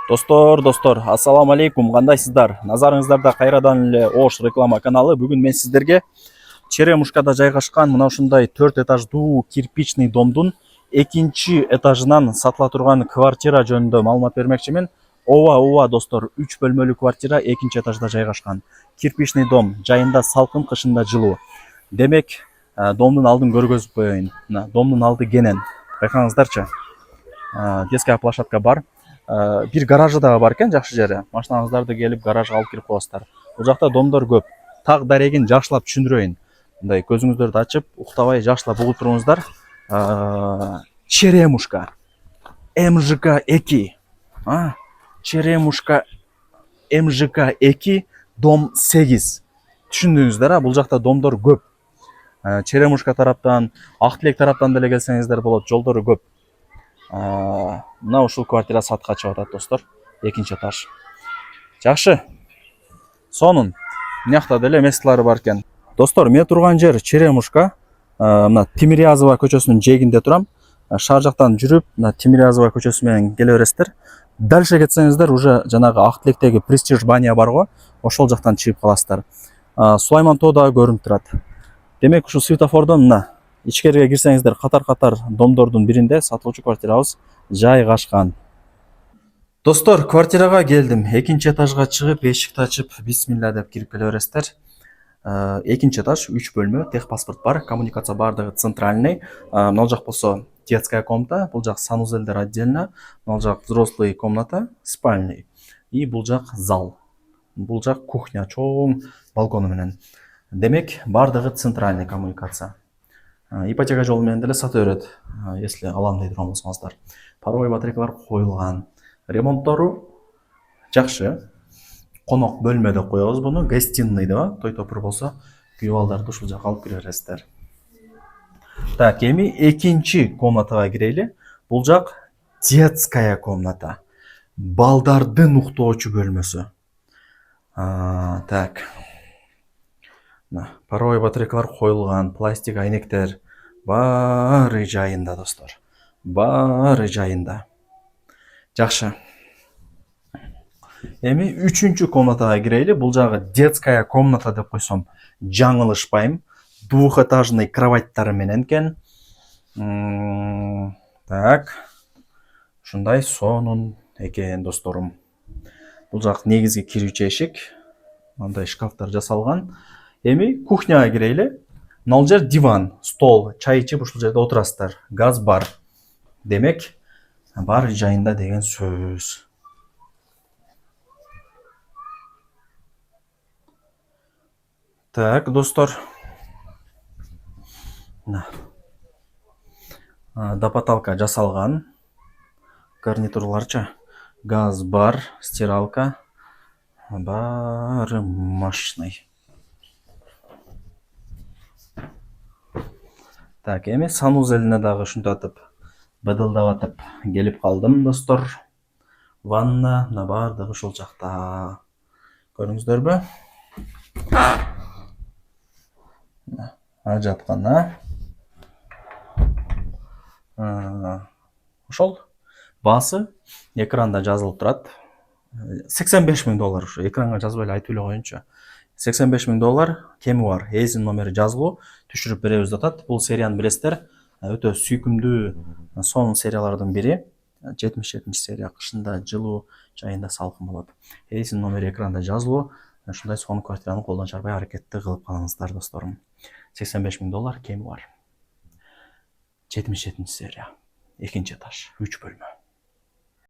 Достор, ассаламу алейкум, кандайсыздар? Назарыңыздарда кайрадан эле Ош реклама каналы. Бүгүн мен сиздерге Черемушкада жайгашкан мына ушундай 4 этаждуу кирпичный домдун экинчи этажынан сатыла турган квартира жөнүндө маалымат бермекчимин. Ооба достор, 3 бөлмөлүү квартира экинчи этажда жайгашкан. Кирпичный дом, жайында салкын, кышында жылуу. Демек, домдун алдын көргөзүп коеюн. Домдун алды кенен. Байкаңыздарчы. Детская площадка бар. Бир гаражы дагы бар экен, жакшы жери. Машинаңыздарды келип гаражга алып кирип коесуздар. Бул жакта домдор көп. Так дарегин жакшылап түшүндүрөйүн. Мындай көзүңүздөрдү ачып, уктабай жакшылап угуп туруңуздар. Черемушка МЖК 2. Черемушка МЖК 2 дом 8. Түшүндүңүздөр, бул жакта домдор көп. Черемушка тараптан, Актилек тараптан деле келсеңиздер болот, жолдору көп. Мына ушул квартира сатка чыгып атат достор. Экинчи этаж. Жакшы. Сонун мынакта деле местлары бар экен. Достор, мен турган жер Черемушка. Мына Тимирязева көчөсүнүн жээгинде турам. Шаар жактан жүрүп, мына Тимирязева көчөсү менен келе бересиздер. Дальше кетсеңиздер, уже жанагы Актилектеги Престиж бания бар го, ошол жактан чыгып каласыздар. Сулайман тоо дагы көрүнүп турат. Демек, ушул светофордон мына ичкериге кирсеңиздер, катар домдордун биринде сатылуучу квартирабыз жайгашкан. Достор, квартирага келдим. Экинчи этажга чыгып, эшикти ачып, бисмилла деп кирип келе бересиздер. Экинчи этаж, 3 бөлмө, техпаспорт бар, коммуникация бардыгы центральный. Мына жак болсо детская комната, бул жак санузелдер отдельно, мына жак взрослый комната, спальный. И бул жак зал. Бул жак кухня, чоң балкону менен. Демек, бардыгы центральный коммуникация. Ипотека жолу менен деле сата берет, если алам дей турган болсоңуздар. Паровой батарейкалар коюлган. Ремонттору жакшы. Конок бөлмөдө коебуз буну, гостиный деп, той топур болсо, күйөө балдарды ушул жака алып кире бересиздер. Так, эми экинчи комнатага кирели. Бул жак детская комната. Балдардын уктоочу бөлмөсү. Так. Паровой батарейкалар коюлган, пластик айнектер баары жайында, достор. Баары жайында. Жакшы. Эми үчүнчү комнатага кирели. Бул жагы детская комната деп койсом жаңылышпайм. Двухэтажный кроваттары менен экен. Так. Ушундай сонун экен, досторум. Бул жак негизги кирүүчү эшик. Мындай шкафтар жасалган. Эми кухняга кирели. Мына жер диван, стол, чай ичип ушул жерде отурасыздар. Газ бар. Демек, баары жайында деген сөз. Так, достор. Допоталка жасалган. Гарнитурларча. Газ бар, стиралка. Баары мощный. Так, эми санузелине дагы ушунтатып быдылдап атып келип калдым, достор. Ванна, мына баардыгы ушул жакта. Көрүңүздөрбү? Жаткана. Ошол баасы экранда жазылып турат. $85.000 ушу. Экранга жазбай эле айтып эле коеюнчу. $85.000 кеми бар. Эзин номери жазылуу, түшүрүп беребиз деп атат. Бул серияны билесиздер. Өтө сүйкүмдүү сонун сериялардын бири. 77-серия, кышында жылуу, жайында салкын болот. Эзин номери экранда жазылуу. Ушундай сонун квартираны колдон чарбай аракетти кылып калыңыздар, досторум. $85.000 кеми бар. 77-серия, экинчи этаж, 3 бөлмө.